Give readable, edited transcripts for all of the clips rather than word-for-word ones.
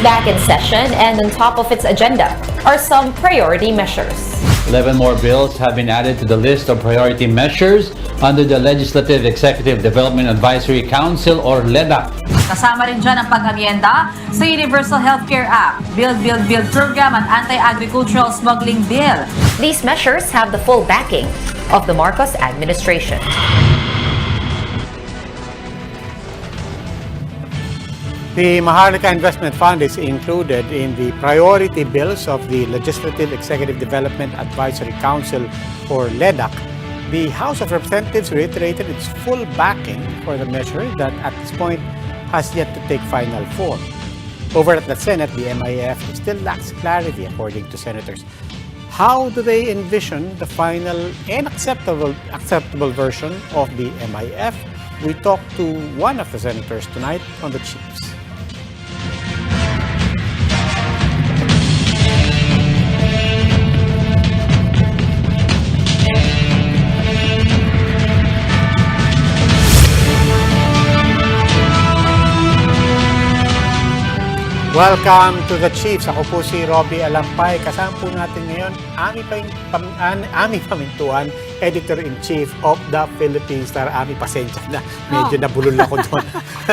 back in session, and on top of its agenda are some priority measures. 11 more bills have been added to the list of priority measures under the Legislative Executive Development Advisory Council or LEDAC. Kasama rin dyan ang pag-amienda sa Universal Healthcare Act, Build Program at Anti-Agricultural Smuggling Bill. These measures have the full backing of the Marcos administration. The Maharlika Investment Fund is included in the priority bills of the Legislative Executive Development Advisory Council or LEDAC. The House of Representatives reiterated its full backing for the measure that at this point has yet to take final form. Over at the Senate, the MIF still lacks clarity according to senators. How do they envision the final and acceptable version of the MIF? We talked to one of the senators tonight on the Chiefs. Welcome to the Chiefs. Ako po si Robbie Alampay. Kasama po natin ngayon, Ami Pamintuan, Editor-in-Chief of the Philippine Star. Ami, pasensya na. Medyo nabulol ako doon.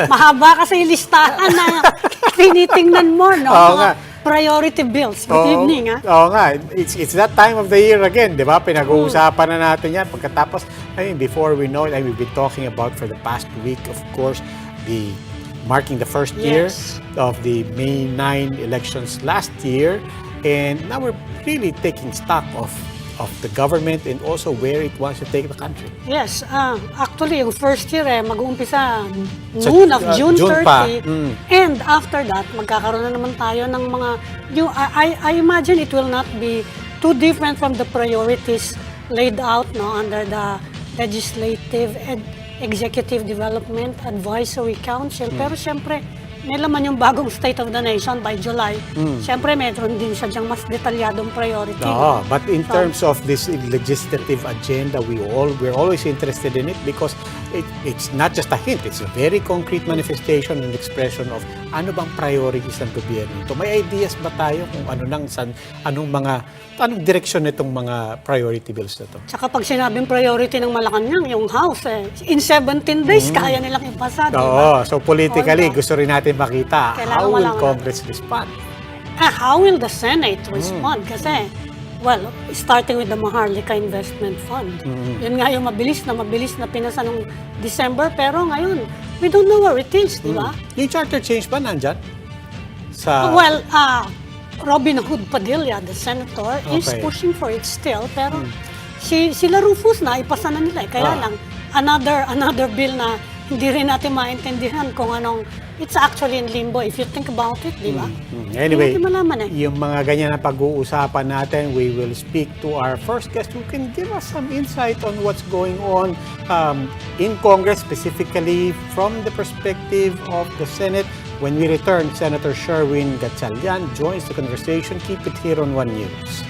Mahaba kasi yung listahan na tinitingnan mo, no? Oo nga. Priority bills. Good evening, ha? Oo nga. It's that time of the year again, di ba? Pinag-uusapan na natin yan. Pagkatapos, before we know it, we've been talking about for the past week, of course, marking the first year of the May 9 elections last year. And now we're really taking stock of the government and also where it wants to take the country. Yes. Actually, yung first year, mag-uumpisa noon of June 30. And after that, magkakaroon na naman tayo ng mga... I imagine it will not be too different from the priorities laid out under the Legislative and Executive Development Advisory Council. Pero siyempre, may laman yung bagong State of the Nation by July. Siyempre, meron din siya dyang mas detalyadong priority. But in terms of this legislative agenda, we're always interested in it because it's not just a hint, it's a very concrete manifestation and expression of ano bang priorities ng gobyerno. So, may ideas ba tayo kung anong direksyon nitong mga priority bills na to? Tsaka pag sinabing priority ng Malacanang, yung House, in 17 days, kaya nilang ipasa, diba? So politically, gusto rin natin makita, how will Congress respond? How will the Senate respond? Kasi, starting with the Maharlika Investment Fund. Yun nga yung mabilis na pinasa nung December, pero ngayon, we don't know where it is, di ba? Yung charter change ba nandyan? Robin Hood Padilla, the senator, is pushing for it still, pero sila Rufus na, ipasa na nila. Kaya lang, another bill na hindi rin natin maintindihan kung anong, it's actually in limbo if you think about it, di ba? Anyway, malaman yung mga ganyan na pag-uusapan natin, we will speak to our first guest who can give us some insight on what's going on in Congress, specifically from the perspective of the Senate. When we return, Senator Sherwin Gatchalian joins the conversation. Keep it here on One News.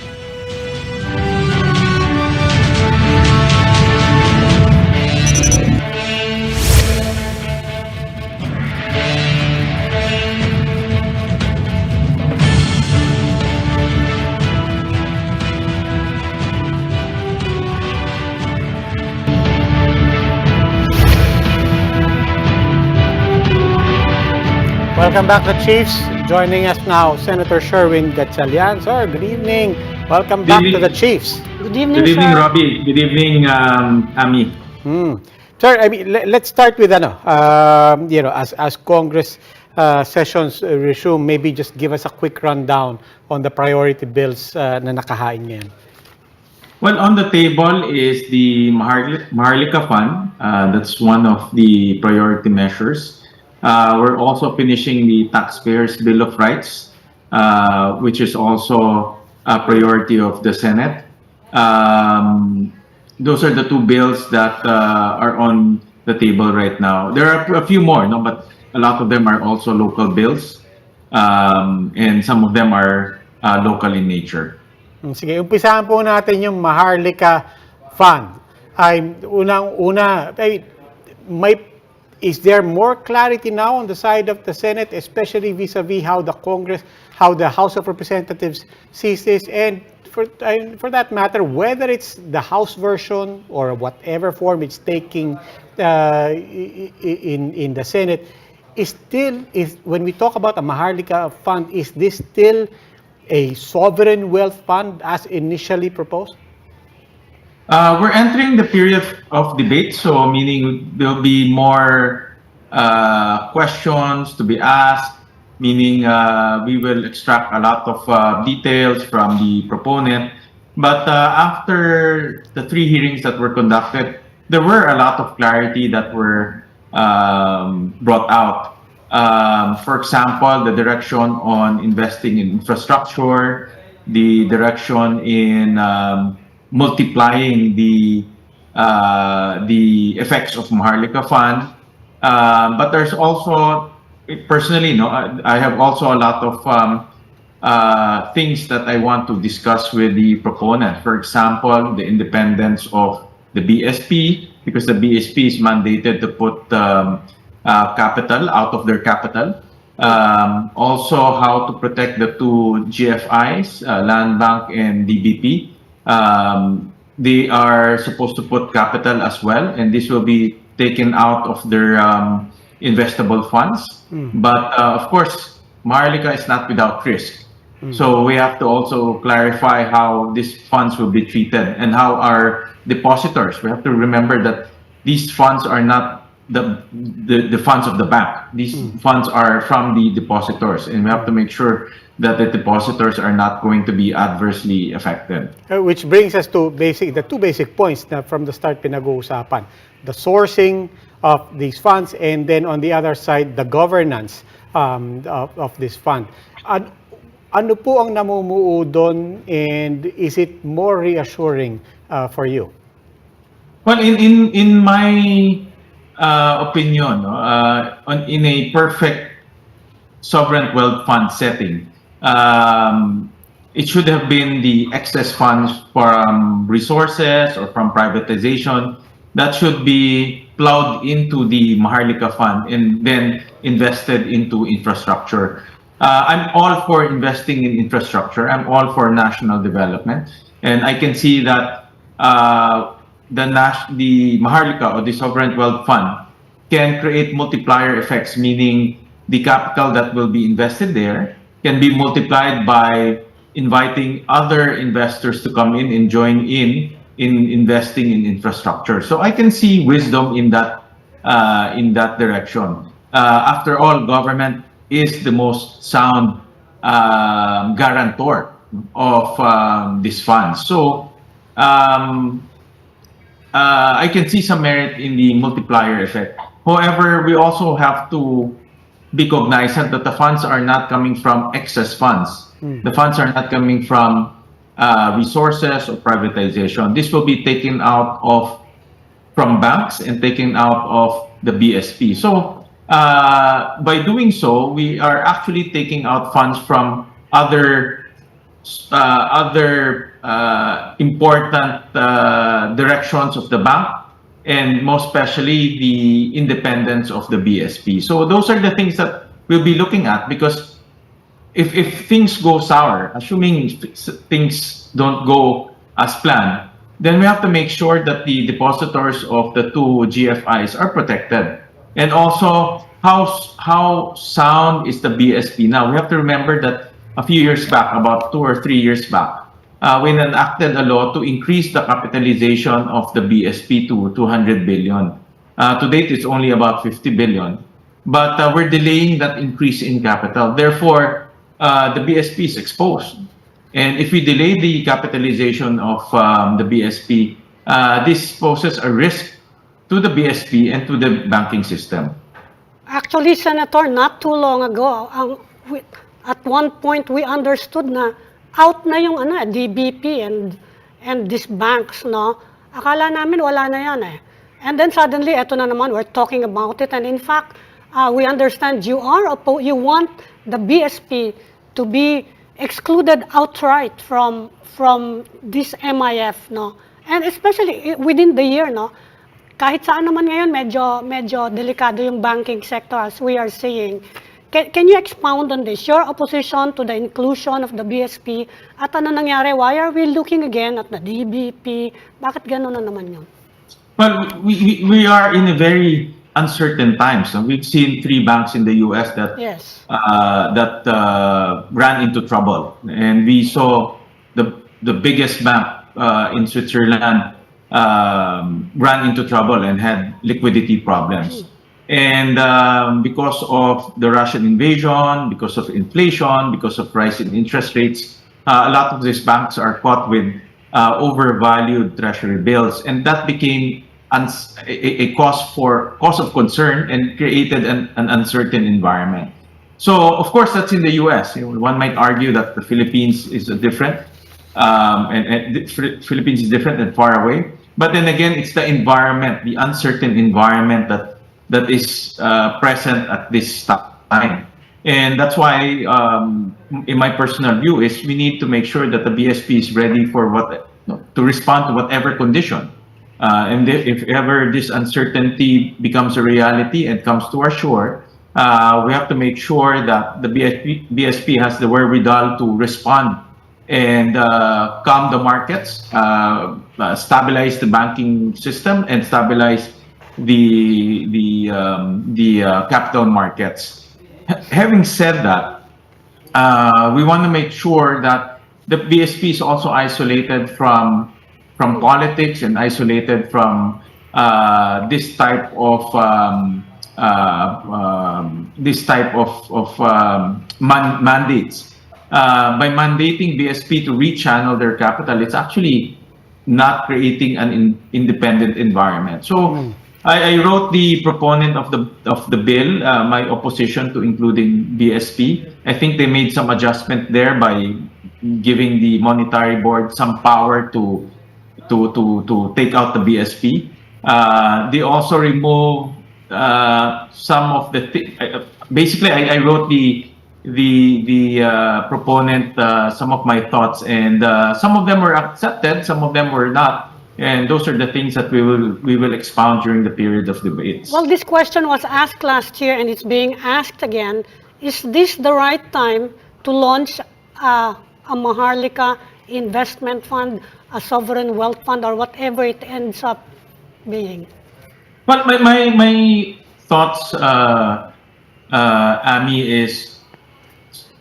Welcome back to Chiefs. Joining us now, Senator Sherwin Gatchalian. Sir, good evening. Welcome back to the Chiefs. Good evening, Good evening, sir. Robbie. Good evening, Ami. Sir, let's start with as Congress sessions resume, maybe just give us a quick rundown on the priority bills na nakahain ngayon. Well, on the table is the Maharlika Fund. That's one of the priority measures. We're also finishing the Taxpayers Bill of Rights, which is also a priority of the Senate. Those are the two bills that are on the table right now. There are a few more, but a lot of them are also local bills, and some of them are local in nature. Sige, umpisahan po natin yung Maharlika Fund. Unang-una, may Is there more clarity now on the side of the Senate, especially vis-a-vis how the House of Representatives sees this, and for that matter, whether it's the House version or whatever form it's taking in the Senate, is when we talk about a Maharlika fund, is this still a sovereign wealth fund as initially proposed? We're entering the period of debate, so meaning there'll be more questions to be asked, meaning we will extract a lot of details from the proponent. But after the 3 hearings that were conducted, there were a lot of clarity that were brought out. For example, the direction on investing in infrastructure, the direction in multiplying the effects of Maharlika Fund. But there's also, personally, I have also a lot of things that I want to discuss with the proponent. For example, the independence of the BSP, because the BSP is mandated to put capital out of their capital. Also, how to protect the 2 GFIs, Land Bank and DBP. They are supposed to put capital as well, and this will be taken out of their investable funds. But of course, Maharlika is not without risk. So we have to also clarify how these funds will be treated and how our depositors. We have to remember that these funds are not the funds of the bank. These funds are from the depositors, and we have to make sure that the depositors are not going to be adversely affected. Which brings us to the 2 basic points na from the start pinag-uusapan. The sourcing of these funds, and then on the other side, the governance of this fund. Ano po ang namumuo doon, and is it more reassuring for you? Well, in my opinion, in a perfect sovereign wealth fund setting, it should have been the excess funds from resources or from privatization that should be plowed into the Maharlika Fund and then invested into infrastructure. I'm all for investing in infrastructure. I'm all for national development. And I can see that the Maharlika or the Sovereign Wealth Fund can create multiplier effects, meaning the capital that will be invested there can be multiplied by inviting other investors to come in and join in investing in infrastructure. So I can see wisdom in that direction. After all, government is the most sound guarantor of this fund. So I can see some merit in the multiplier effect. However, we also have to be cognizant that the funds are not coming from excess funds. The funds are not coming from resources or privatization. This will be taken out from banks and taken out of the BSP. So by doing so, we are actually taking out funds from other important directions of the bank, and most especially the independence of the BSP. So those are the things that we'll be looking at, because if things go sour, assuming things don't go as planned, then we have to make sure that the depositors of the 2 GFIs are protected. And also, how sound is the BSP? Now, we have to remember that a few years back, about 2 or 3 years back, we enacted a law to increase the capitalization of the BSP to 200 billion. To date, it's only about 50 billion. But we're delaying that increase in capital. Therefore, the BSP is exposed. And if we delay the capitalization of the BSP, this poses a risk to the BSP and to the banking system. Actually, Senator, not too long ago, at one point we understood na out na yung DBP and these banks, no? Akala namin wala na yan eh. And then suddenly, eto na naman, we're talking about it. And in fact, we understand you want the BSP to be excluded outright from this MIF, no? And especially within the year, no? kahit saan naman ngayon, medyo delikado yung banking sector as we are seeing. Can you expound on this? Your opposition to the inclusion of the BSP at ano nangyari? Why are we looking again at the DBP? Bakit gano'n na naman yun? Well, we are in a very uncertain times. We've seen 3 banks in the U.S. that Yes. ran into trouble, and we saw the biggest bank in Switzerland ran into trouble and had liquidity problems. And because of the Russian invasion, because of inflation, because of rising interest rates, a lot of these banks are caught with overvalued treasury bills, and that became a cause of concern and created an uncertain environment. So, of course, that's in the U.S. One might argue that the Philippines is different, and the Philippines is different and far away. But then again, it's the environment, the uncertain environment that is present at this time. And that's why, in my personal view, is we need to make sure that the BSP is ready for to respond to whatever condition. And if ever this uncertainty becomes a reality and comes to our shore, we have to make sure that the BSP has the wherewithal to respond and calm the markets, stabilize the banking system, and stabilize the capital markets. Having said that, we want to make sure that the BSP is also isolated from politics and isolated from this type of mandates. By mandating BSP to rechannel their capital, it's actually not creating an independent environment. So I wrote the proponent of the bill, my opposition to including BSP. I think they made some adjustment there by giving the monetary board some power to take out the BSP. They also remove some of the basically I wrote the proponent some of my thoughts, and some of them were accepted, some of them were not. And those are the things that we will expound during the period of debates. Well, this question was asked last year and it's being asked again. Is this the right time to launch a Maharlika investment fund, a sovereign wealth fund, or whatever it ends up being? Well, my thoughts, Ami, is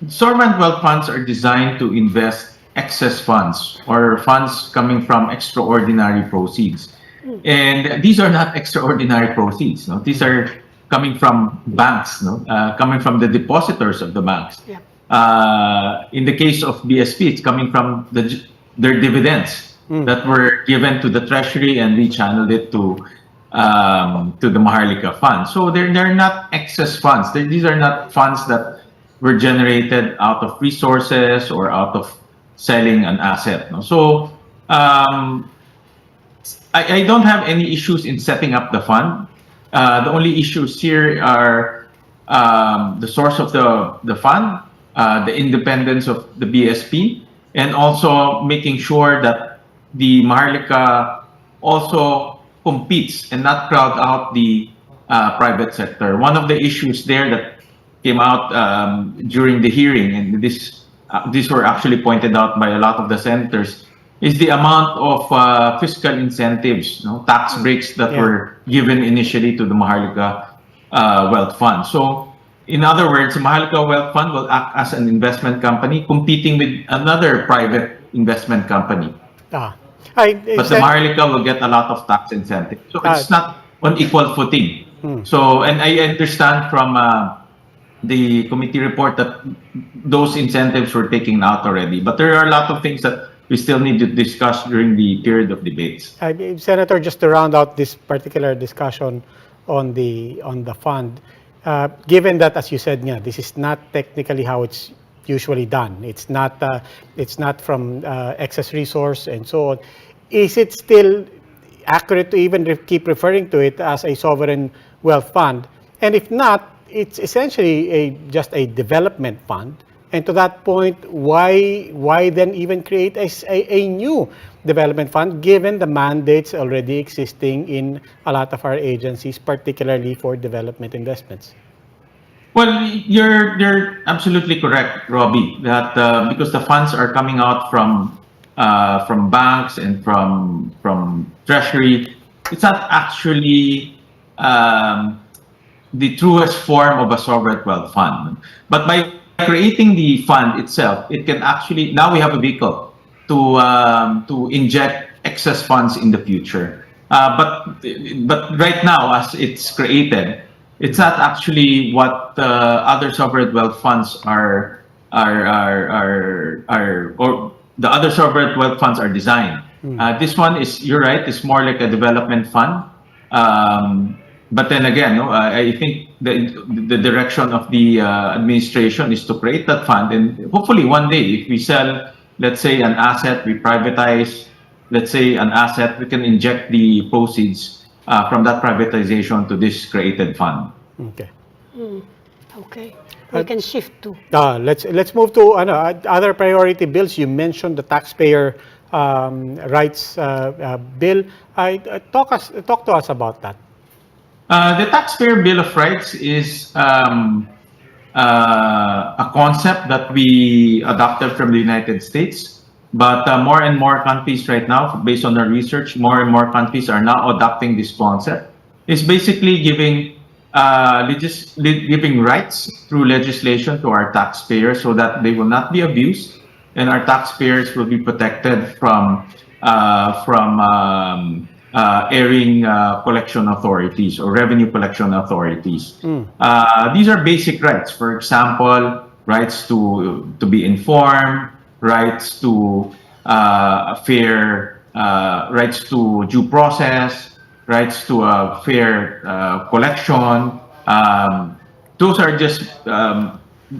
sovereign wealth funds are designed to invest excess funds or funds coming from extraordinary proceeds. And these are not extraordinary proceeds. No? These are coming from banks, coming from the depositors of the banks. Yeah. In the case of BSP, it's coming from their dividends that were given to the treasury and we channeled it to the Maharlika fund. So they're not excess funds. These are not funds that were generated out of resources or out of selling an asset. No? So I don't have any issues in setting up the fund. The only issues here are the source of the fund, the independence of the BSP, and also making sure that the Maharlika also competes and not crowd out the private sector. One of the issues there that came out during the hearing, and these were actually pointed out by a lot of the senators, is the amount of fiscal incentives, tax breaks that were given initially to the Maharlika Wealth Fund. So, in other words, the Maharlika Wealth Fund will act as an investment company competing with another private investment company. But the Maharlika will get a lot of tax incentives. So, it's not on equal footing. So, and I understand from the committee report that those incentives were taken out already. But there are a lot of things that we still need to discuss during the period of debates. Senator, just to round out this particular discussion on the fund, given that, as you said, this is not technically how it's usually done. It's not from excess resource and so on. Is it still accurate to even keep referring to it as a sovereign wealth fund? And if not, it's essentially just a development fund And to that point, why then even create a new development fund given the mandates already existing in a lot of our agencies, particularly for development investments? Well, you're absolutely correct, Robbie. That because the funds are coming out from banks and from treasury, it's not actually the truest form of a sovereign wealth fund. But by creating the fund itself, it can actually now we have a vehicle to inject excess funds in the future. But right now, as it's created, it's not actually what other sovereign wealth funds are or the other sovereign wealth funds are designed. This one is, you're right, it's more like a development fund. But then again, no, I think the direction of the administration is to create that fund, and hopefully one day, if we sell, let's say, an asset, we privatize, let's say, an asset, we can inject the proceeds from that privatization to this created fund. Okay. Okay. We can shift to. Let's move to other priority bills. You mentioned the taxpayer rights bill. Talk to us about that. The Taxpayer Bill of Rights is a concept that we adopted from the United States, but more and more countries right now, based on our research, more and more countries are now adopting this concept. It's basically giving giving rights through legislation to our taxpayers so that they will not be abused, and our taxpayers will be protected from erring collection authorities or revenue collection authorities. These are basic rights. For example, rights to be informed, rights to fair, rights to due process, rights to a fair collection. Those are just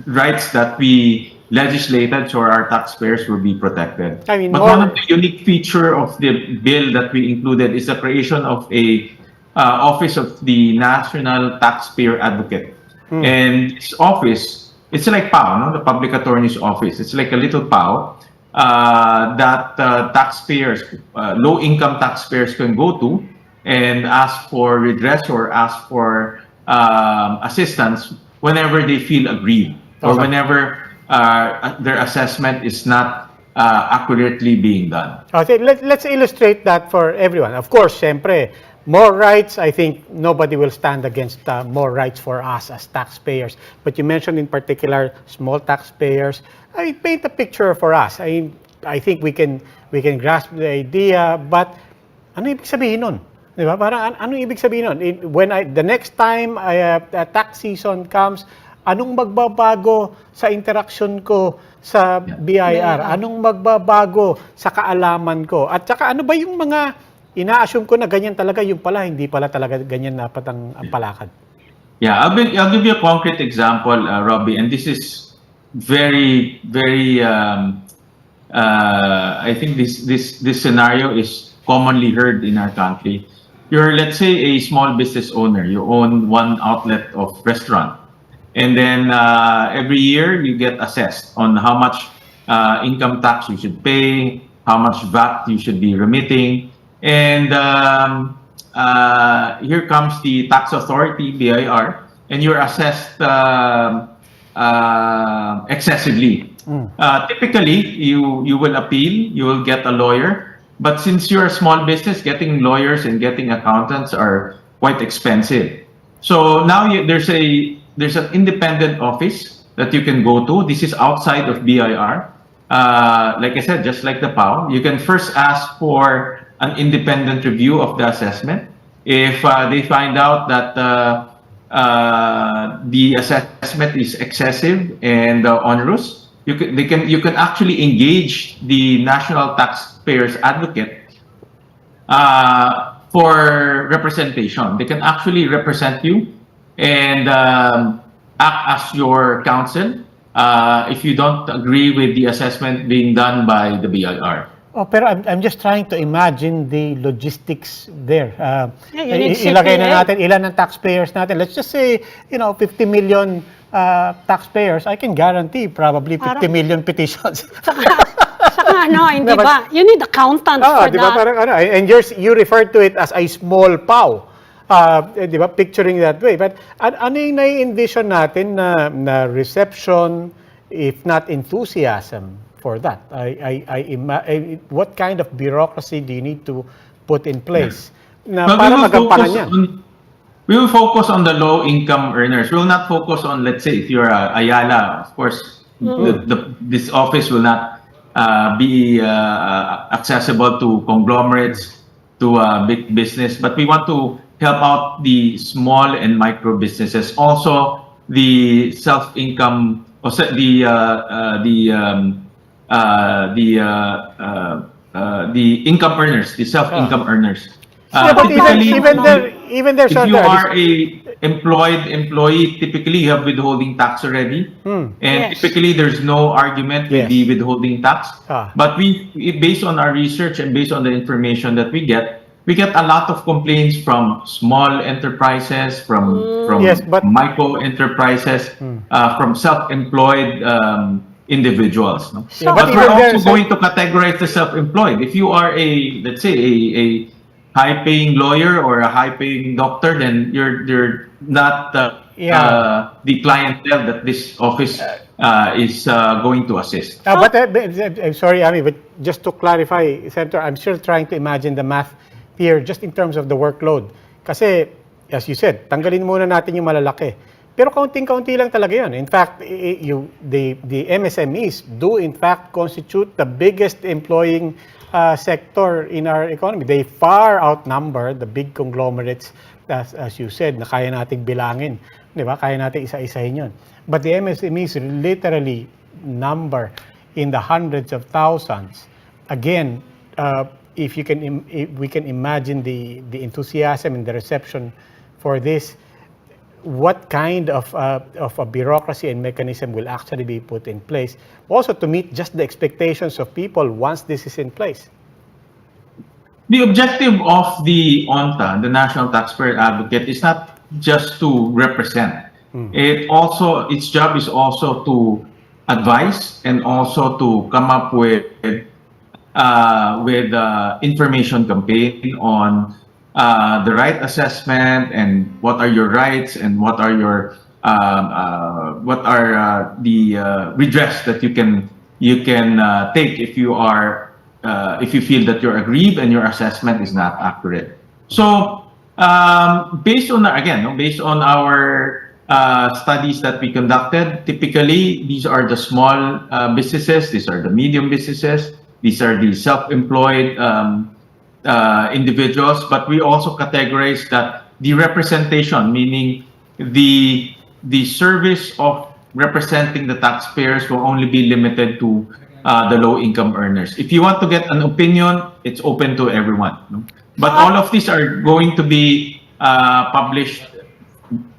rights that we legislated so our taxpayers will be protected. I mean, but one of the unique feature of the bill that we included is the creation of a Office of the National Taxpayer Advocate. And this office, it's like PAO, no? The Public Attorney's Office. It's like a little PAO that taxpayers, low-income taxpayers can go to and ask for redress or ask for assistance whenever they feel aggrieved or whenever their assessment is not accurately being done. Okay, let's illustrate that for everyone. Of course, siempre, more rights, I think nobody will stand against more rights for us as taxpayers. But you mentioned in particular small taxpayers. I paint a picture for us. I think we can grasp the idea, but ano ibig sabihin nun? Di ba? Parang ano ibig sabihin nun? The next time tax season comes, anong magbabago sa interaction ko sa BIR? Anong magbabago sa kaalaman ko? At saka ano ba yung mga ina-assume ko na ganyan talaga, yung pala, hindi pala talaga ganyan dapat ang palakad? Yeah, I'll give you a concrete example, Robbie, and this is very, very, I think this scenario is commonly heard in our country. You're, let's say, a small business owner. You own one outlet of restaurant. And then every year you get assessed on how much income tax you should pay, how much VAT you should be remitting. And here comes the tax authority, BIR, and you're assessed excessively. Typically, you will appeal, you will get a lawyer. But since you're a small business, getting lawyers and getting accountants are quite expensive. So now there's an independent office that you can go to. This is outside of BIR. Like I said, just like the PAO, you can first ask for an independent review of the assessment. If they find out that the assessment is excessive and onerous, you can actually engage the National Taxpayers Advocate for representation. They can actually represent you and act as your counsel if you don't agree with the assessment being done by the BIR. Oh, pero I'm just trying to imagine the logistics there. You need Ilagay na CPA. natin ilan ang taxpayers natin. Let's just say, 50 million taxpayers, I can guarantee probably 50 Parang- million petitions. Saka hindi No, but- ba? You need accountants for Di ba that. parang ano, and you refer to it as a small POW. Di ba, picturing that way. But ano yung nai-envision natin na reception, if not enthusiasm for that? What kind of bureaucracy do you need to put in place na But para magampanan yan? we will focus on the low-income earners. We will not focus on, let's say, if you're Ayala, of course, this office will not be accessible to conglomerates, to big business. But we want to help out the small and micro businesses. Also, the self-income, the income earners, the self-income earners. Yeah, but Typically, even there, if you are a employee, typically you have withholding tax already, and Yes. typically there's no argument with the withholding tax. But based on our research and based on the information that we get a lot of complaints from small enterprises, from Yes, but- micro enterprises, from self-employed individuals. No? So- But But we're even there, also going to categorize the self-employed. If you are let's say a high-paying lawyer or a high-paying doctor, then you're not the clientele that this office is going to assist. But I'm sorry, Ami, but just to clarify, Senator, I'm still trying to imagine the math here just in terms of the workload. Kasi, as you said, tanggalin muna natin yung malalaki. Pero kaunting-kaunti lang talaga yun. In fact, the MSMEs do in fact constitute the biggest employing sector in our economy. They far outnumber the big conglomerates, as you said, na kaya nating bilangin. Di ba? Kaya nating isa-isahin yun. But the MSMEs literally number in the hundreds of thousands. Again, if we can imagine the enthusiasm and the reception for this, what kind of a bureaucracy and mechanism will actually be put in place, also to meet just the expectations of people once this is in place? The objective of the ONTA, the National Taxpayer Advocate, is not just to represent. Its job is also to advise and also to come up with information campaign on the right assessment and what are your rights and what are your the redress that you can take if you feel that you're aggrieved and your assessment is not accurate. So based on our studies that we conducted, typically these are the small businesses, these are the medium businesses, these are the self-employed individuals, but we also categorize that the representation, meaning the service of representing the taxpayers, will only be limited to the low-income earners. If you want to get an opinion, it's open to everyone. No? But all of these are going to be published,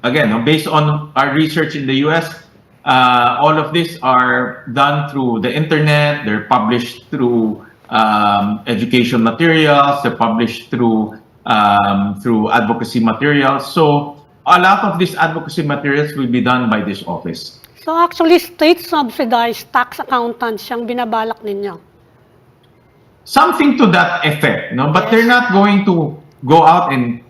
again, based on our research in the US. All of these are done through the internet. They're published through education materials. They're published through advocacy materials. So a lot of these advocacy materials will be done by this office. So actually, state-subsidized tax accountants siyang binabalak ninyo. Something to that effect, no? But they're not going to go out and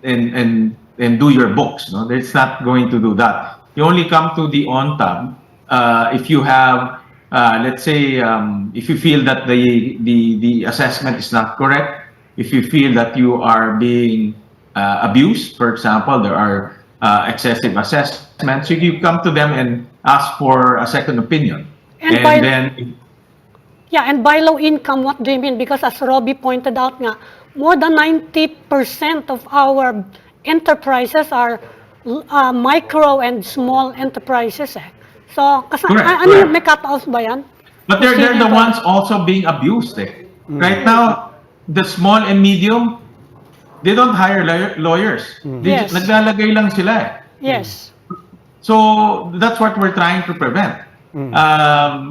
do your books, no? It's not going to do that. You only come to the ONTAB if you have, let's say, if you feel that the assessment is not correct, if you feel that you are being abused, for example, there are excessive assessments, so you come to them and ask for a second opinion. And by low income, what do you mean? Because as Robbie pointed out nga, more than 90% of our enterprises are micro and small enterprises. So, ano yung may cut-off ba yan? But they're the ones also being abused. Right now, the small and medium, they don't hire lawyers. Yes. Naglalagay lang sila. Yes. So that's what we're trying to prevent.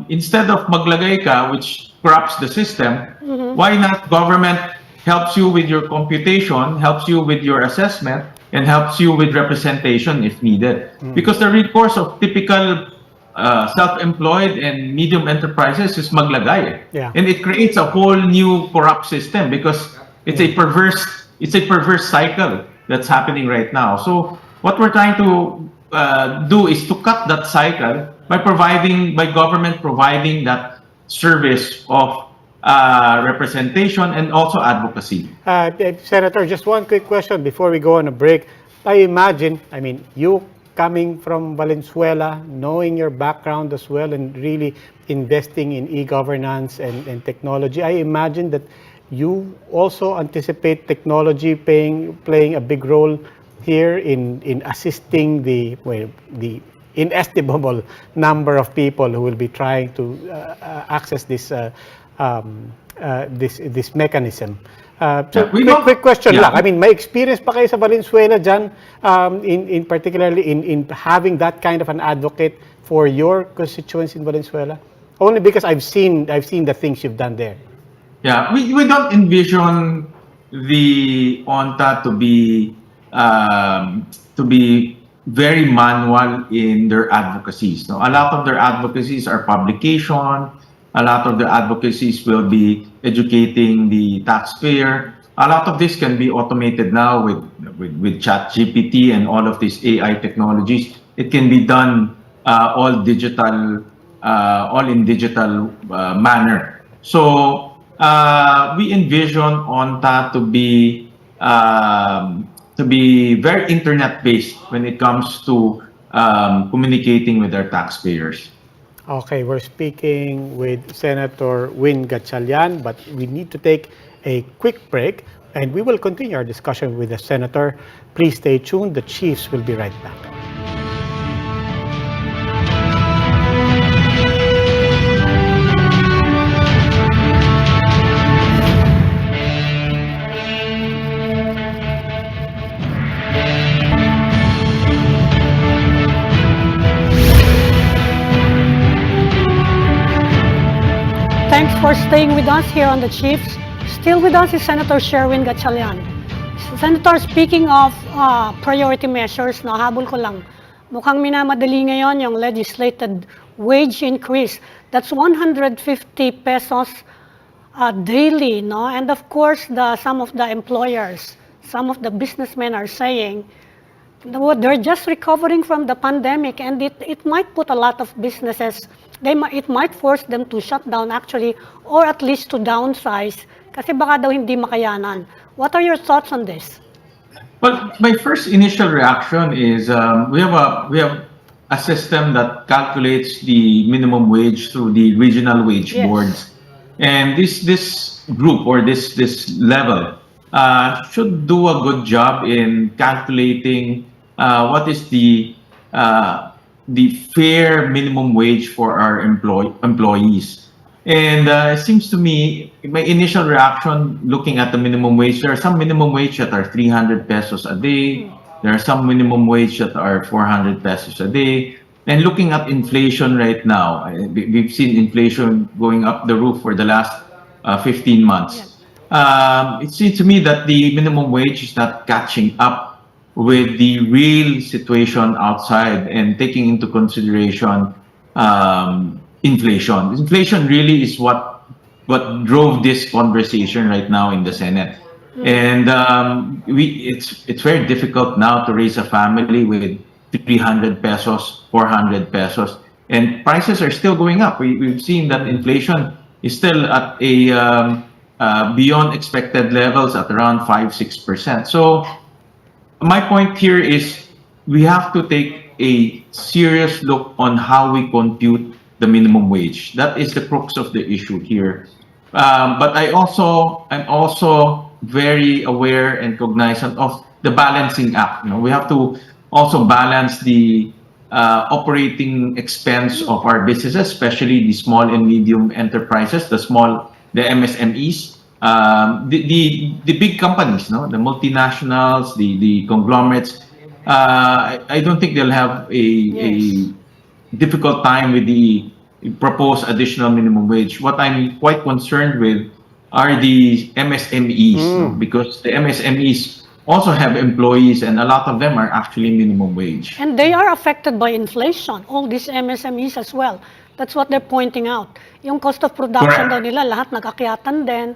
Instead of maglagay ka, which corrupts the system, why not government helps you with your computation, helps you with your assessment, and helps you with representation if needed. Because the recourse of typical self-employed and medium enterprises is maglagay. Yeah. And it creates a whole new corrupt system because it's a perverse cycle that's happening right now. So what we're trying to do is to cut that cycle by government providing that service of representation and also advocacy. Senator, just one quick question before we go on a break. I imagine, you coming from Valenzuela, knowing your background as well, and really investing in e-governance and technology, I imagine that you also anticipate technology playing a big role here in assisting the inestimable number of people who will be trying to access this this mechanism. So quick question lang. May experience pa kayo sa Valenzuela dyan, in particularly in having that kind of an advocate for your constituents in Valenzuela? Only because I've seen the things you've done there. Yeah, we don't envision the ONTA to be very manual in their advocacies. No? A lot of their advocacies are publication. A lot of the advocacies will be educating the taxpayer. A lot of this can be automated now with ChatGPT and all of these AI technologies. It can be done all in digital manner. So we envision ONTA to be very internet-based when it comes to communicating with our taxpayers. Okay, we're speaking with Senator Win Gatchalian, but we need to take a quick break, and we will continue our discussion with the Senator. Please stay tuned. The Chiefs will be right back. Thanks for staying with us here on the Chiefs. Still with us is Senator Sherwin Gatchalian. Senator, speaking of priority measures, habol ko lang. Mukhang minamadali ngayon yung legislated wage increase. That's 150 pesos daily, no? And of course, some of the employers, some of the businessmen are saying they're just recovering from the pandemic, and it might put a lot of businesses, it might force them to shut down actually, or at least to downsize, kasi baka daw hindi makayanan. What are your thoughts on this? Well, my first initial reaction is we have a system that calculates the minimum wage through the regional wage boards, and this group or this level should do a good job in calculating what is the fair minimum wage for our employees. And it seems to me, my initial reaction looking at the minimum wage, there are some minimum wage that are 300 pesos a day. There are some minimum wage that are 400 pesos a day. And looking at inflation right now, we've seen inflation going up the roof for the last 15 months. It seems to me that the minimum wage is not catching up with the real situation outside and taking into consideration inflation. Inflation really is what drove this conversation right now in the Senate. And it's very difficult now to raise a family with 300 pesos, 400 pesos, and prices are still going up. We've seen that inflation is still at a beyond expected levels at around 5-6%. So my point here is we have to take a serious look on how we compute the minimum wage. That is the crux of the issue here. But I'm also very aware and cognizant of the balancing act. We have to also balance the operating expense of our businesses, especially the small and medium enterprises, the MSMEs. The big companies, the multinationals, the conglomerates, I don't think they'll have a difficult time with the proposed additional minimum wage. What I'm quite concerned with are the MSMEs, because the MSMEs also have employees, and a lot of them are actually minimum wage. And they are affected by inflation, all these MSMEs as well. That's what they're pointing out. Yung cost of production Correct. daw nila, lahat nag-akyatan din.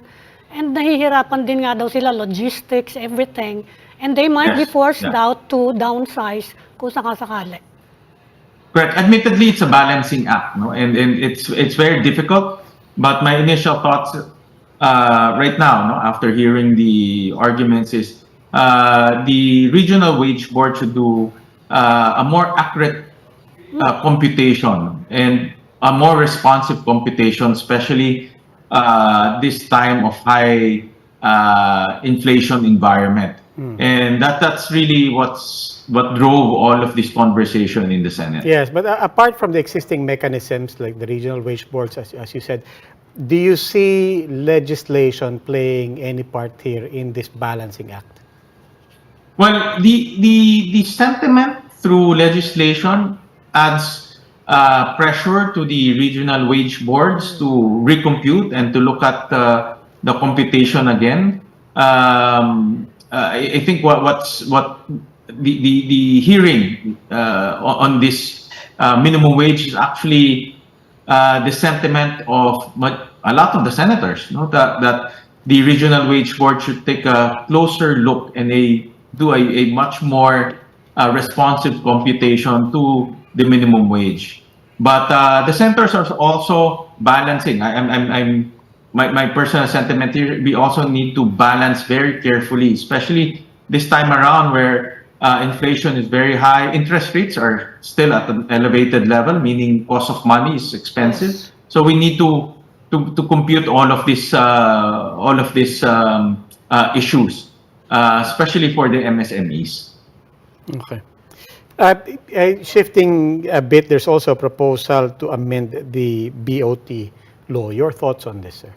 And nahihirapan din nga daw sila, logistics, everything. And they might be Yes, forced yeah. out to downsize kung sakasakali. Correct. Admittedly, it's a balancing act, no, and it's very difficult. But my initial thoughts right now, no, after hearing the arguments, is the regional wage board should do a more accurate computation and a more responsive computation, especially this time of high inflation environment. And that's really what drove all of this conversation in the Senate. Yes, but apart from the existing mechanisms like the regional wage boards, as you said, do you see legislation playing any part here in this balancing act? Well, the sentiment through legislation adds pressure to the regional wage boards to recompute and to look at the computation again. I think what the hearing on this minimum wage is actually the sentiment of a lot of the senators, you know, that the regional wage board should take a closer look and do a much more responsive computation to the minimum wage. But the senators are also balancing. My personal sentiment here, we also need to balance very carefully, especially this time around where inflation is very high. Interest rates are still at an elevated level, meaning cost of money is expensive. So we need to compute all of these issues, especially for the MSMEs. Okay. Shifting a bit, there's also a proposal to amend the BOT law. Your thoughts on this, sir?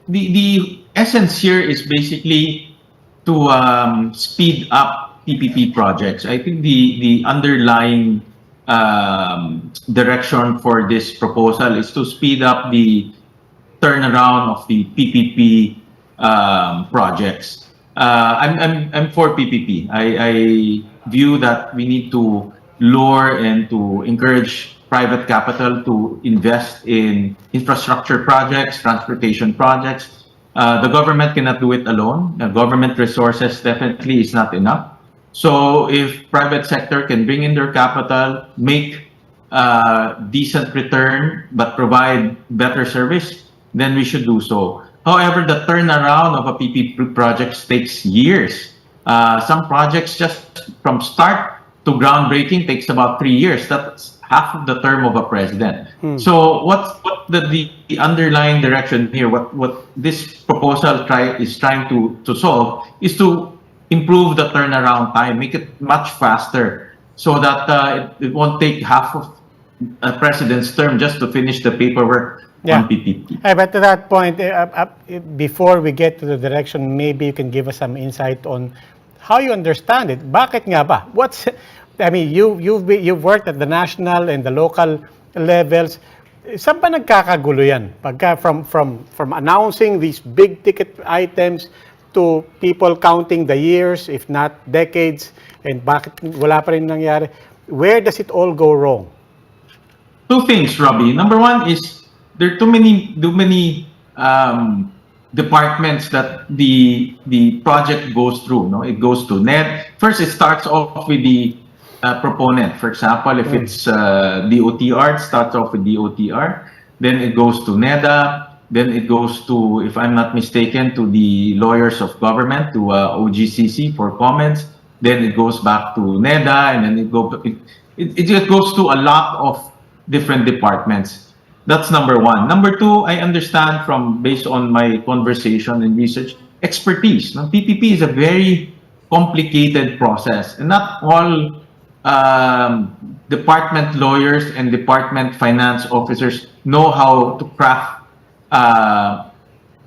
The essence here is basically to speed up PPP projects. I think the underlying direction for this proposal is to speed up the turnaround of the PPP projects. I'm for PPP. I view that we need to lure and to encourage private capital to invest in infrastructure projects, transportation projects. The government cannot do it alone. Government resources definitely is not enough. So if private sector can bring in their capital, make decent return, but provide better service, then we should do so. However, the turnaround of a PPP project takes years. Some projects just from start to groundbreaking takes about 3 years. That's half of the term of a president. So what the underlying direction here, what this proposal is trying to solve is to improve the turnaround time, make it much faster, so that it won't take half of a president's term just to finish the paperwork on PPP. But to that point, before we get to the direction, maybe you can give us some insight on how you understand it. Bakit nga ba? You've worked at the national and the local levels. Saan ba nagkakagulo yan? Pagka from announcing these big ticket items to people counting the years, if not decades, and bakit wala pa rin nangyari? Where does it all go wrong? Two things, Robbie. Number one is there are too many departments that the project goes through. No, it goes to NED. First, it starts off with the proponent. For example, if it's DOTR, it starts off with DOTR. Then it goes to NEDA. Then it goes to, if I'm not mistaken, to the lawyers of government, to OGCC for comments. Then it goes back to NEDA, and then it just goes to a lot of different departments. That's number one. Number two, I understand based on my conversation and research, expertise. Now, PPP is a very complicated process, and not all department lawyers and department finance officers know how to craft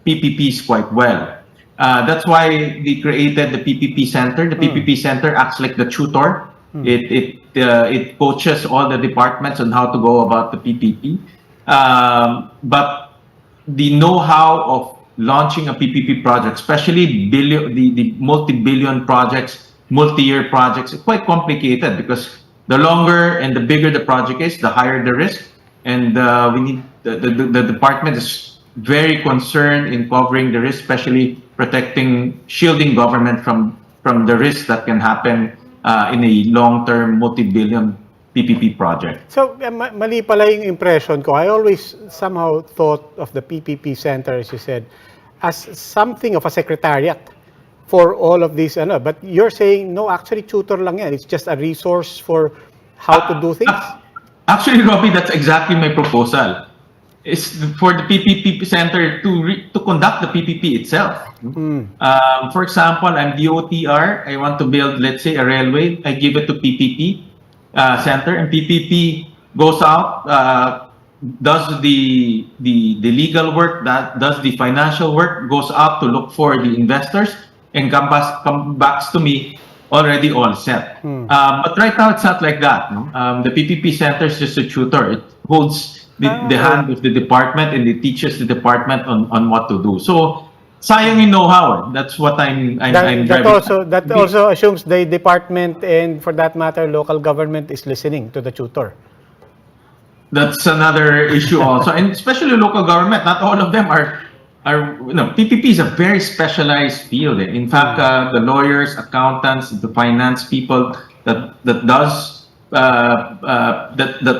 PPPs quite well. That's why they created the PPP Center. The PPP Center acts like the tutor. It coaches all the departments on how to go about the PPP. But the know-how of launching a PPP project, especially the multi-billion projects, multi-year projects, is quite complicated because the longer and the bigger the project is, the higher the risk. And we need the department is very concerned in covering the risk, especially shielding government from the risk that can happen in a long-term multi-billion PPP project. So, mali pala yung impression ko. I always somehow thought of the PPP Center, as you said, as something of a secretariat for all of these. But you're saying, no, actually, tutor lang yan. It's just a resource for how to do things? Actually, Robbie, that's exactly my proposal. It's for the PPP Center to conduct the PPP itself. For example, I'm DOTR. I want to build, let's say, a railway. I give it to PPP Center, and PPP goes out, does the legal work, that does the financial work, goes out to look for the investors, and come back to me already all set. But right now it's not like that. No? The PPP Center is just a tutor. It holds the hand of the department, and it teaches the department on what to do. So sayang yung know-how. That's what I'm that also assumes the department, and for that matter, local government is listening to the tutor. That's another issue also, and especially local government. Not all of them are PPP is a very specialized field. In fact, the lawyers, accountants, the finance people that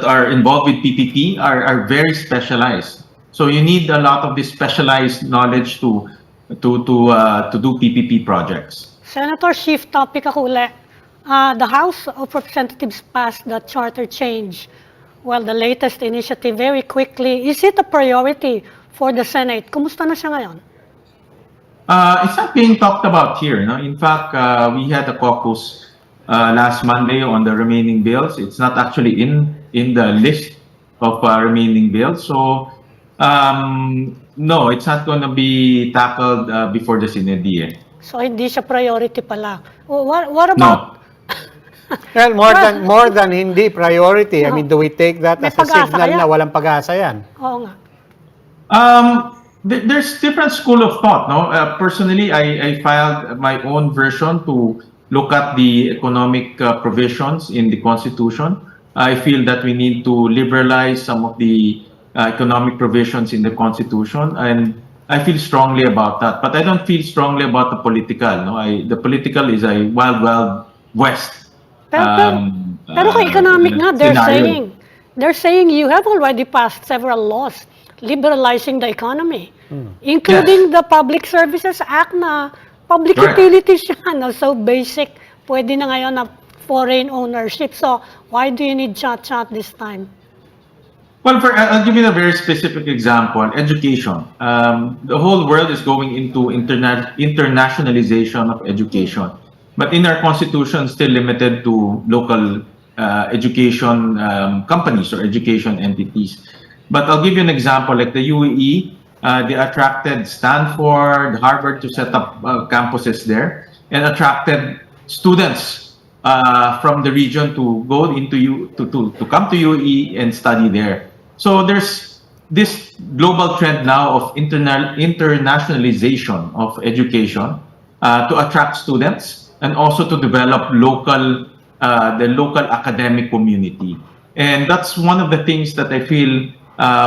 are involved with PPP are very specialized. So you need a lot of this specialized knowledge to do PPP projects. Senator, shift topic ako uli. The House of Representatives passed the charter change. Well, the latest initiative very quickly. Is it a priority for the Senate? Kumusta na siya ngayon? It's not being talked about here. No? In fact, we had a caucus last Monday on the remaining bills. It's not actually in the list of remaining bills. So, no, it's not going to be tackled before the Synod. So, hindi siya priority pala. What about... No. Well, more than hindi priority. I mean, do we take that as a signal na walang pag-asa yan? Oo nga. There's different school of thought. No, personally, I filed my own version to look at the economic provisions in the Constitution. I feel that we need to liberalize some of the economic provisions in the Constitution, and I feel strongly about that. But I don't feel strongly about the political. No, the political is a wild west. Pero kung economic nga, they're saying you have already passed several laws liberalizing the economy, including the Public Services Act na public utilities siya, na so basic, pwede na ngayon na foreign ownership. So why do you need chat this time? Well, I'll give you a very specific example. Education. The whole world is going into internationalization of education. But in our Constitution, still limited to local education companies or education entities. But I'll give you an example, like the UAE, they attracted Stanford, Harvard to set up campuses there, and attracted students from the region to go to come to UAE and study there. So there's this global trend now of internationalization of education to attract students and also to develop the local academic community. And that's one of the things that I feel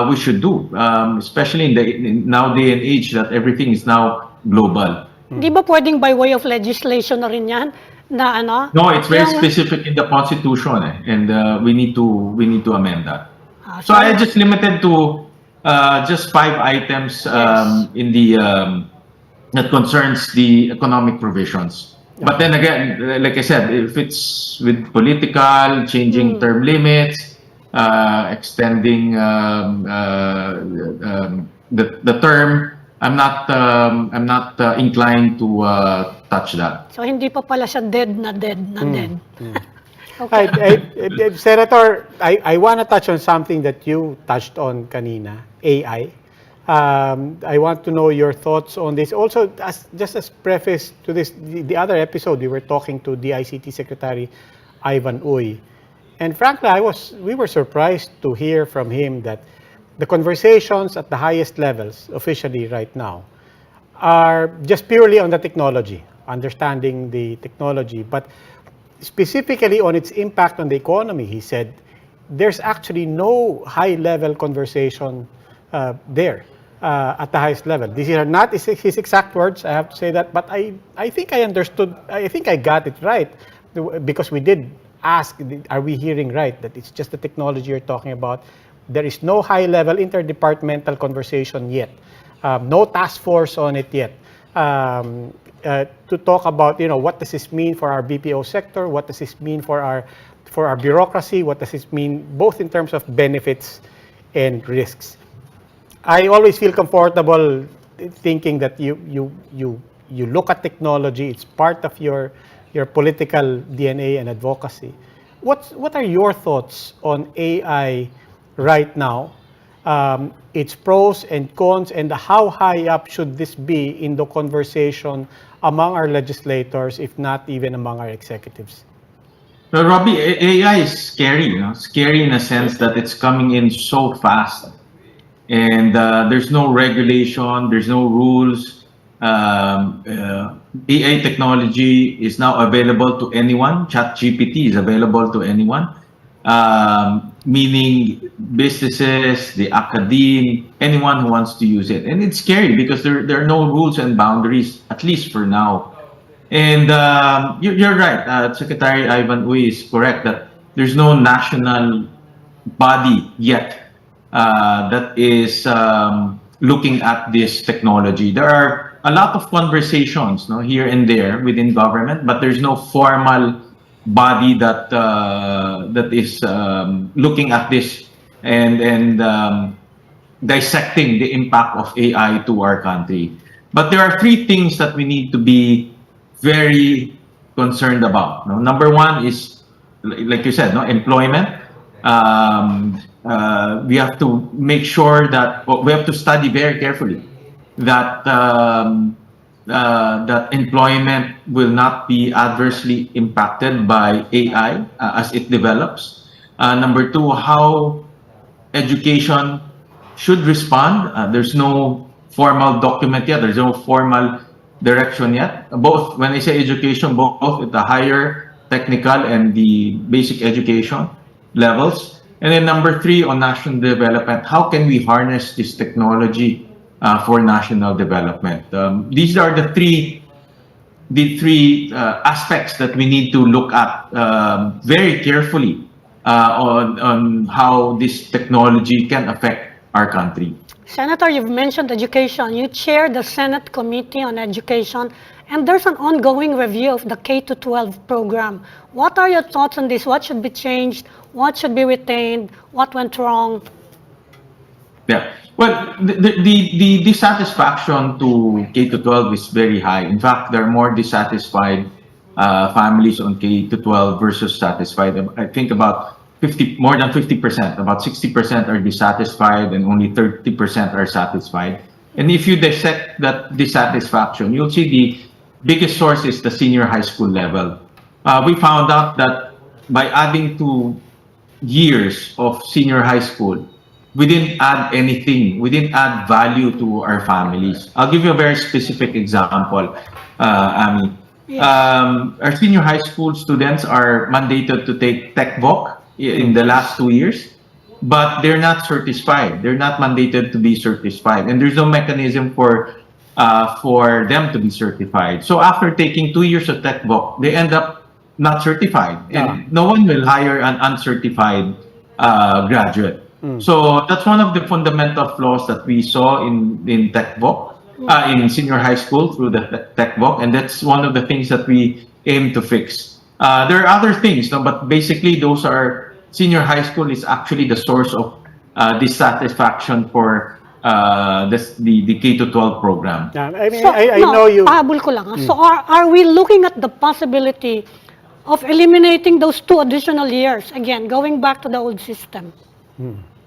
we should do, especially in the now day and age that everything is now global. Di ba pwedeng by way of legislation na rin yan? Na ano? No, it's very specific in the Constitution, and we need to amend that. So I just limited to just 5 items in the that concerns the economic provisions. But then again, like I said, if it's with political, changing term limits, extending the term, I'm not inclined to touch that. So hindi pa pala siya dead. Okay. Senator, I want to touch on something that you touched on kanina, AI. I want to know your thoughts on this. Also, just as preface to this, the other episode, we were talking to DICT Secretary Ivan Uy. And frankly, we were surprised to hear from him that the conversations at the highest levels officially right now are just purely on the technology, understanding the technology, but specifically on its impact on the economy. He said there's actually no high-level conversation there at the highest level. These are not his exact words, I have to say that, but I think I understood, I think I got it right, because we did ask, are we hearing right, that it's just the technology you're talking about. There is no high-level interdepartmental conversation yet, no task force on it yet, to talk about, what does this mean for our BPO sector, what does this mean for our bureaucracy, what does this mean both in terms of benefits and risks. I always feel comfortable thinking that you look at technology, it's part of your political DNA and advocacy. What are your thoughts on AI right now? Its pros and cons, and how high up should this be in the conversation among our legislators, if not even among our executives? Well, Robbie, AI is scary, scary in a sense that it's coming in so fast. And there's no regulation, there's no rules. AI technology is now available to anyone. ChatGPT is available to anyone, meaning businesses, the academe, anyone who wants to use it. And it's scary because there are no rules and boundaries, at least for now. And you're right, Secretary Ivan Uy is correct that there's no national body yet that is looking at this technology. There are a lot of conversations, here and there within government, but there's no formal body that that is looking at this and dissecting the impact of AI to our country. But there are three things that we need to be very concerned about. Number one is, like you said, employment. We have to make sure that we have to study very carefully that that employment will not be adversely impacted by AI as it develops. Number two, how education should respond. There's no formal document yet. There's no formal direction yet. Both, when I say education, both at the higher technical and the basic education levels. And then number three, on national development, how can we harness this technology for national development? These are the three aspects that we need to look at very carefully on how this technology can affect our country. Senator, you've mentioned education. You chair the Senate Committee on Education, and there's an ongoing review of the K-12 program. What are your thoughts on this? What should be changed? What should be retained? What went wrong? Yeah. Well, the dissatisfaction to K-12 is very high. In fact, there are more dissatisfied families on K-12 versus satisfied. I think about more than 50%, about 60% are dissatisfied and only 30% are satisfied. And if you dissect that dissatisfaction, you'll see the biggest source is the senior high school level. We found out that by adding 2 years of senior high school, we didn't add anything. We didn't add value to our families. I'll give you a very specific example, Ami. Yes. Our senior high school students are mandated to take TechVoc in the last 2 years, but they're not certified. They're not mandated to be certified, and there's no mechanism for them to be certified. So after taking 2 years of TechVoc, they end up not certified, and no one will hire an uncertified graduate. So that's one of the fundamental flaws that we saw in TechVoc, in senior high school through the TechVoc, and that's one of the things that we aim to fix. There are other things, but basically those are, senior high school is actually the source of dissatisfaction for the K-12 program. Yeah, I mean, So, I know you. pahabol ko lang. So are we looking at the possibility of eliminating those 2 additional years? Again, going back to the old system.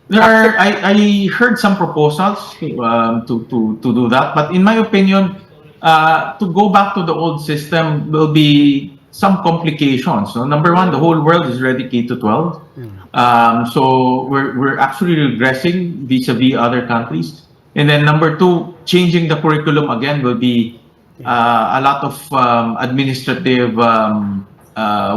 I heard some proposals to do that, but in my opinion, to go back to the old system will be some complications. No? Number one, the whole world is already K-12. So we're actually regressing vis-a-vis other countries. And then number two, changing the curriculum again will be a lot of administrative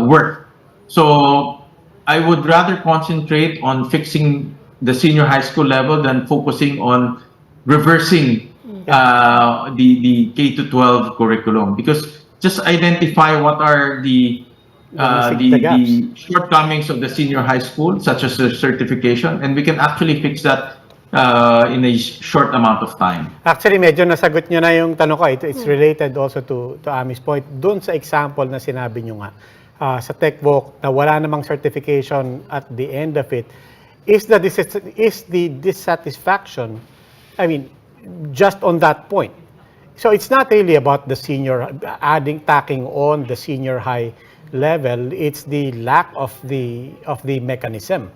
work. So I would rather concentrate on fixing the senior high school level than focusing on reversing the K-12 curriculum, because just identify what are the shortcomings of the senior high school, such as the certification, and we can actually fix that in a short amount of time. Actually, medyo nasagot nyo na yung tanong ko. It's related also to Ami's point. Doon sa example na sinabi nyo nga, sa TechVoc, na wala namang certification at the end of it, is the dissatisfaction, I mean, just on that point. So it's not really about the senior, tacking on the senior high level. It's the lack of the mechanism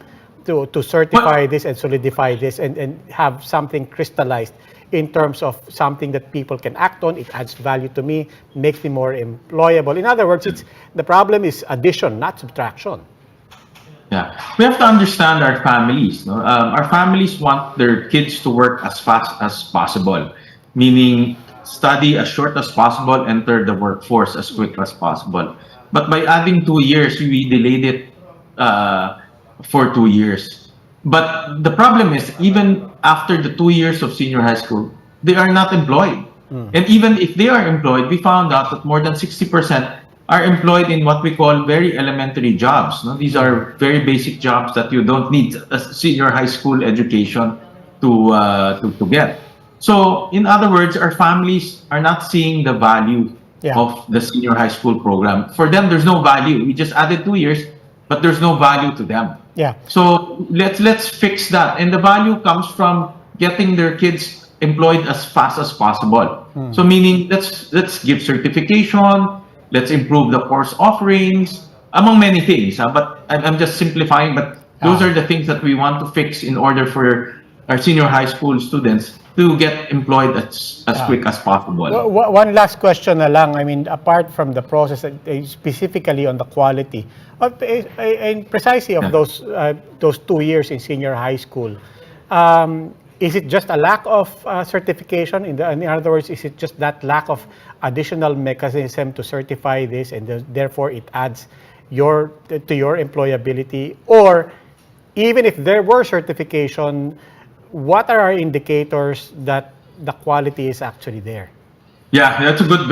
to certify this and solidify this and have something crystallized in terms of something that people can act on. It adds value to me, makes me more employable. In other words, the problem is addition, not subtraction. Yeah, we have to understand our families. No? Our families want their kids to work as fast as possible, meaning study as short as possible, enter the workforce as quick as possible. But by adding 2 years, we delayed it for 2 years. But the problem is, even after the 2 years of senior high school, they are not employed. And even if they are employed, we found out that more than 60% are employed in what we call very elementary jobs. No? These are very basic jobs that you don't need a senior high school education to get. So, in other words, our families are not seeing the value of the senior high school program. For them, there's no value. We just added 2 years, but there's no value to them. Yeah. So let's fix that, and the value comes from getting their kids employed as fast as possible. So meaning let's give certification, let's improve the course offerings, among many things. But I'm just simplifying. But those are the things that we want to fix in order for our senior high school students to get employed as quick as possible. One last question na lang. I mean, apart from the process, specifically on the quality, and precisely of those 2 years in senior high school, is it just a lack of certification? In other words, is it just that lack of additional mechanism to certify this, and therefore it adds to your employability? Or even if there were certification, what are our indicators that the quality is actually there? Yeah, that's a good,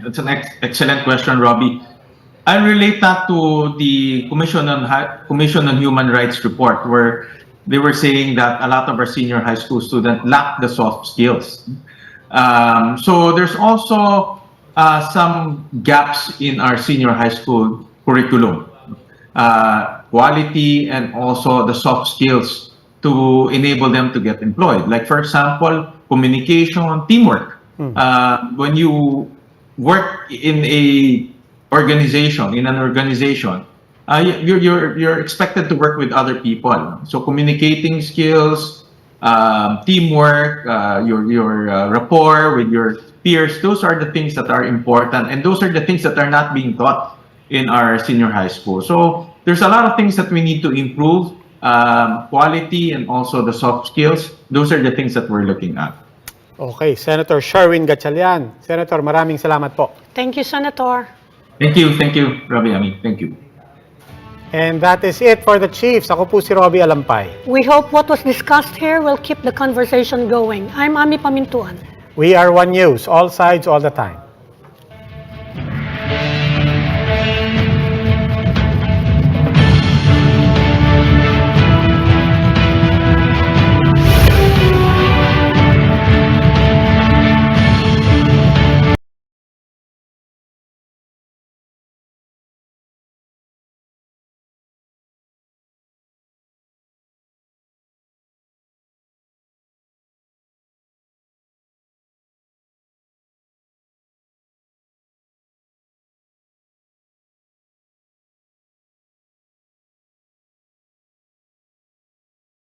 that's an excellent question, Robbie. I relate that to the Commission on Human Rights report, where they were saying that a lot of our senior high school students lack the soft skills. So there's also some gaps in our senior high school curriculum, quality and also the soft skills to enable them to get employed. Like, for example, communication, teamwork. When you work in an organization, you're expected to work with other people. So communicating skills, teamwork, your rapport with your peers, those are the things that are important, and those are the things that are not being taught in our senior high school. So there's a lot of things that we need to improve. Quality and also the soft skills, those are the things that we're looking at. Okay, Senator Sherwin Gatchalian. Senator, maraming salamat po. Thank you, Senator. Thank you, Robbie Ami. Thank you. And that is it for the Chiefs. Ako po si Robbie Alampay. We hope what was discussed here will keep the conversation going. I'm Ami Pamintuan. We are One News, all sides, all the time.